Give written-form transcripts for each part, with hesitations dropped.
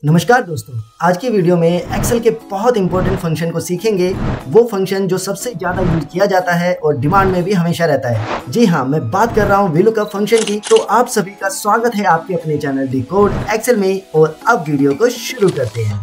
नमस्कार दोस्तों, आज की वीडियो में एक्सेल के बहुत इंपॉर्टेंट फंक्शन को सीखेंगे। वो फंक्शन जो सबसे ज्यादा यूज किया जाता है और डिमांड में भी हमेशा रहता है। जी हाँ, मैं बात कर रहा हूँ वीलुकअप फंक्शन की। तो आप सभी का स्वागत है आपके अपने चैनल डिकोड एक्सेल में। और अब वीडियो को शुरू करते हैं।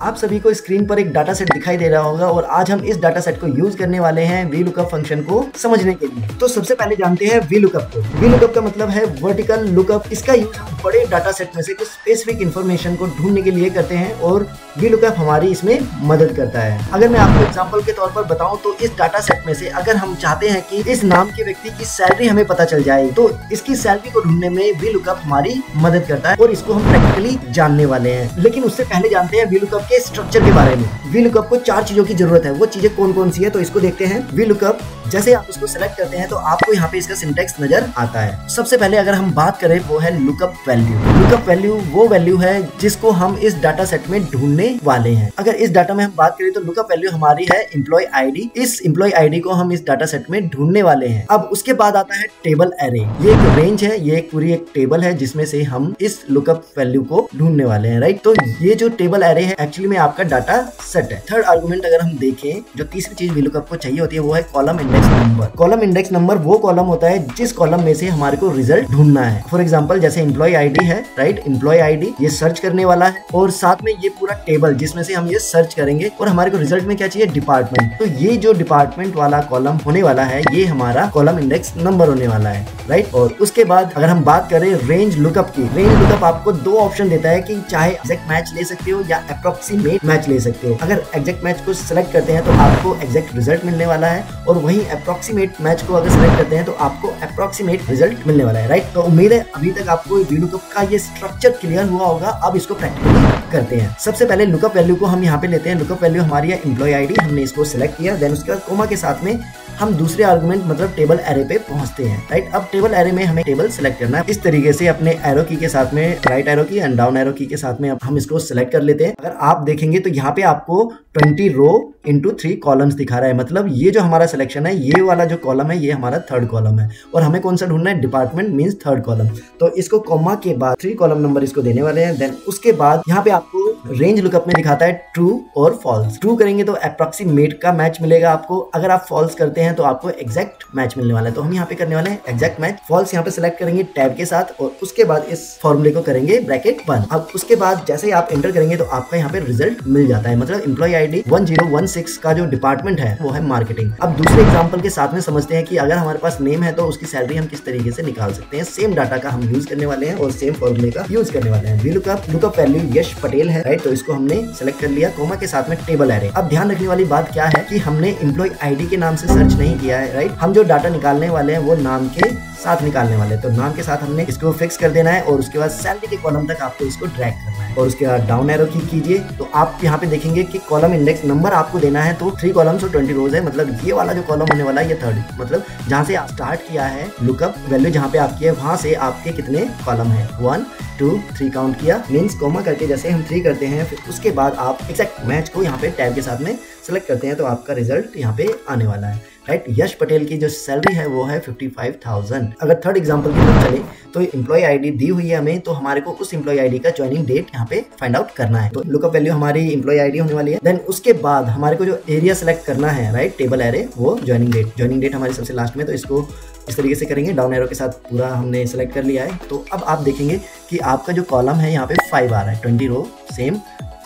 आप सभी को स्क्रीन पर एक डाटा सेट दिखाई दे रहा होगा और आज हम इस डाटा सेट को यूज करने वाले हैं वीलुकअप फंक्शन को समझने के लिए। तो सबसे पहले जानते हैं वीलुकअप को। वीलुकअप का मतलब है वर्टिकल लुकअप। इसका यूज हम बड़े डाटा सेट में से कुछ स्पेसिफिक इंफॉर्मेशन को ढूंढने के लिए करते हैं और वीलुकअप हमारी इसमें मदद करता है। अगर मैं आपको एग्जाम्पल के तौर पर बताऊं तो इस डाटा सेट में से अगर हम चाहते हैं कि इस नाम के व्यक्ति की सैलरी हमें पता चल जाए तो इसकी सैलरी को ढूंढने में वीलुकअप हमारी मदद करता है और इसको हम प्रैक्टिकली जानने वाले हैं। लेकिन उससे पहले जानते हैं वीलुकअप के स्ट्रक्चर के बारे में। वीलुकअप को 4 चीजों की जरूरत है। वो चीजें कौन कौन सी है तो इसको देखते हैं। वीलुकअप जैसे आप इसको सेलेक्ट करते हैं तो आपको यहाँ पे इसका सिंटैक्स नजर आता है। सबसे पहले अगर हम बात करें वो है लुकअप वैल्यू। लुकअप वैल्यू वो वैल्यू है जिसको हम इस डाटा सेट में ढूंढने वाले हैं। अगर इस डाटा में हम बात करें तो लुकअप वैल्यू हमारी है एम्प्लॉय आईडी। इस एम्प्लॉय आईडी को हम इस डाटा सेट में ढूंढने वाले हैं। अब उसके बाद आता है टेबल एरे। ये एक रेंज है, ये एक पूरी एक टेबल है जिसमें से हम इस लुकअप वैल्यू को ढूंढने वाले हैं। राइट, तो ये जो टेबल एरे है एक्चुअली में आपका डाटा सेट है। थर्ड आर्गुमेंट अगर हम देखें, जो तीसरी चीज वीलुकअप को चाहिए होती है वो है column index number. Column index number वो कॉलम होता है जिस कॉलम में से हमारे को रिजल्ट ढूंढना है। फॉर एग्जांपल जैसे एम्प्लॉय आईडी है, राइट, एम्प्लॉय आईडी ये सर्च करने वाला है और साथ में ये पूरा टेबल जिसमें से हम ये सर्च करेंगे और हमारे को रिजल्ट में क्या चाहिए, डिपार्टमेंट। तो ये जो डिपार्टमेंट वाला कॉलम होने वाला है ये हमारा कॉलम इंडेक्स नंबर होने वाला है। राइट, और उसके बाद अगर हम बात करें रेंज लुकअप की, रेंज लुकअप आपको 2 ऑप्शन देता है कि चाहे एग्जैक्ट मैच ले सकते हो या अप्रोक्सीमेट मैच ले सकते हो। अगर एग्जैक्ट मैच को सिलेक्ट करते हैं तो आपको एग्जैक्ट रिजल्ट मिलने वाला है और वहीं अप्रोक्सीमेट मैच को अगर सिलेक्ट करते हैं तो आपको अप्रोक्सीमेट रिजल्ट मिलने वाला है। राइट, तो उम्मीद है अभी तक आपको वीलुकअप का ये स्ट्रक्चर क्लियर हुआ होगा। अब इसको प्रैक्टिकली करते हैं। सबसे पहले लुकअप वैल्यू को हम यहाँ पे लेते हैं। लुकअप वैल्यू हमारी है एम्प्लॉय आईडी, हमने इसको सिलेक्ट किया। देन उसके बाद कोमा के साथ में हम दूसरे आर्गुमेंट मतलब टेबल एरे पे पहुंचते हैं। राइट, अब टेबल एरे में हमें टेबल सेलेक्ट करना है। इस तरीके से अपने एरो की के साथ में, राइट एरो की एंड डाउन एरो की के साथ में हम इसको सिलेक्ट कर लेते हैं। अगर आप देखेंगे तो यहाँ पे आपको 20 रो इंटू 3 कॉलम्स दिखा रहा है। मतलब ये जो हमारा सिलेक्शन है, ये वाला जो कॉलम है ये हमारा थर्ड कॉलम है और हमें कौन सा ढूंढना है, डिपार्टमेंट मींस थर्ड कॉलम। तो इसको कॉमा के बाद 3 कॉलम नंबर इसको देने वाले हैं। देन उसके बाद यहाँ पे आपको रेंज लुकअप में दिखाता है ट्रू और फॉल्स। ट्रू करेंगे तो अप्रोक्सीमेट का मैच मिलेगा आपको। अगर आप फॉल्स करते हैं तो आपको एग्जैक्ट मैच मिलने वाला है। तो हम यहाँ पे करने वाले हैं एग्जैक्ट मैच। फॉल्स यहाँ पे सिलेक्ट करेंगे टैब के साथ और उसके बाद इस फॉर्मूले को करेंगे ब्रैकेट 1। अब उसके बाद जैसे ही आप एंटर करेंगे तो आपका यहाँ पे रिजल्ट मिल जाता है। मतलब एम्प्लॉय आईडी 1016 का जो डिपार्टमेंट है वो है मार्केटिंग। अब दूसरे एग्जांपल के साथ में समझते हैं कि अगर हमारे पास नेम है तो उसकी सैलरी हम किस तरीके से निकाल सकते हैं। सेम डाटा का हम यूज करने वाले हैं और सेम फॉर्मूले का यूज करने वाले हैं। वीलुकअप लुकअप वैल्यू यश पटेल है। राइट, तो इसको हमने सेलेक्ट कर लिया कोमा के साथ में टेबल एरे। अब ध्यान रखने वाली बात क्या है कि हमने एम्प्लॉय आईडी के नाम से सर्च नहीं किया है। राइट, हम जो डाटा निकालने वाले हैं वो नाम के साथ निकालने वाले हैं। तो नाम के साथ हमने इसको फिक्स कर देना है और उसके बाद सैलरी के कॉलम तक आपको इसको ड्रैग करना है और उसके बाद डाउन एरो की कीजिए तो आप यहाँ पे देखेंगे कि कॉलम इंडेक्स नंबर आपको देना है। तो 3 कॉलम्स और 20 रोज है। मतलब ये वाला जो कॉलम होने वाला है ये थर्ड, मतलब जहाँ से आप स्टार्ट किया है लुकअप वैल्यू जहाँ पे आपकी है वहां से आपके कितने कॉलम है, 1 2 3 काउंट किया। मीन्स कोमा करके जैसे हम 3 करते हैं फिर उसके बाद आप एग्जैक्ट मैच को यहाँ पे टैब के साथ में सेलेक्ट करते हैं तो आपका रिजल्ट यहाँ पे आने वाला है। राइट, यश पटेल की जो सैलरी है वो है 55,000। अगर थर्ड एग्जांपल की बात चले तो एम्प्लॉय आईडी दी हुई है हमें, तो हमारे को उस एम्प्लॉय आईडी का ज्वाइनिंग डेट यहाँ पे फाइंड आउट करना है। तो लुकअप वैल्यू हमारी एम्प्लॉय आईडी होने वाली है। देन उसके बाद हमारे को जो एरिया सेलेक्ट करना है, राइट, टेबल एरे, वो ज्वाइनिंग डेट। ज्वाइनिंग डेट हमारी सबसे लास्ट में, तो इसको इस तरीके से करेंगे। डाउन एरो के साथ पूरा हमने सेलेक्ट कर लिया है। तो अब आप देखेंगे कि आपका जो कॉलम है यहाँ पे 5 आ रहा है, 20 row same,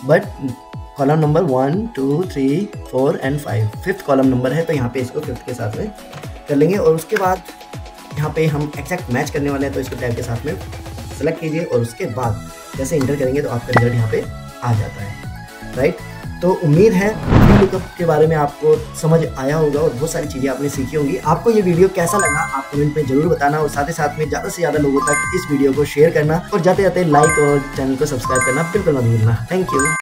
but column number 1 2 3 4 and 5 5th column number है। तो यहाँ पे इसको 5th के साथ में कर लेंगे और उसके बाद यहाँ पे हम एग्जैक्ट मैच करने वाले हैं तो इसको टैब के साथ में सेलेक्ट कीजिए और उसके बाद जैसे इंटर करेंगे तो आपका रिजल्ट यहाँ पे आ जाता है। राइट, तो उम्मीद है वीलुकअप के बारे में आपको समझ आया होगा और बहुत सारी चीजें आपने सीखी होंगी। आपको ये वीडियो कैसा लगा आप कमेंट में जरूर बताना और साथ ही साथ में ज्यादा से ज्यादा लोगों तक इस वीडियो को शेयर करना और जाते जाते लाइक और चैनल को सब्सक्राइब करना बिल्कुल मत भूलना। Thank you.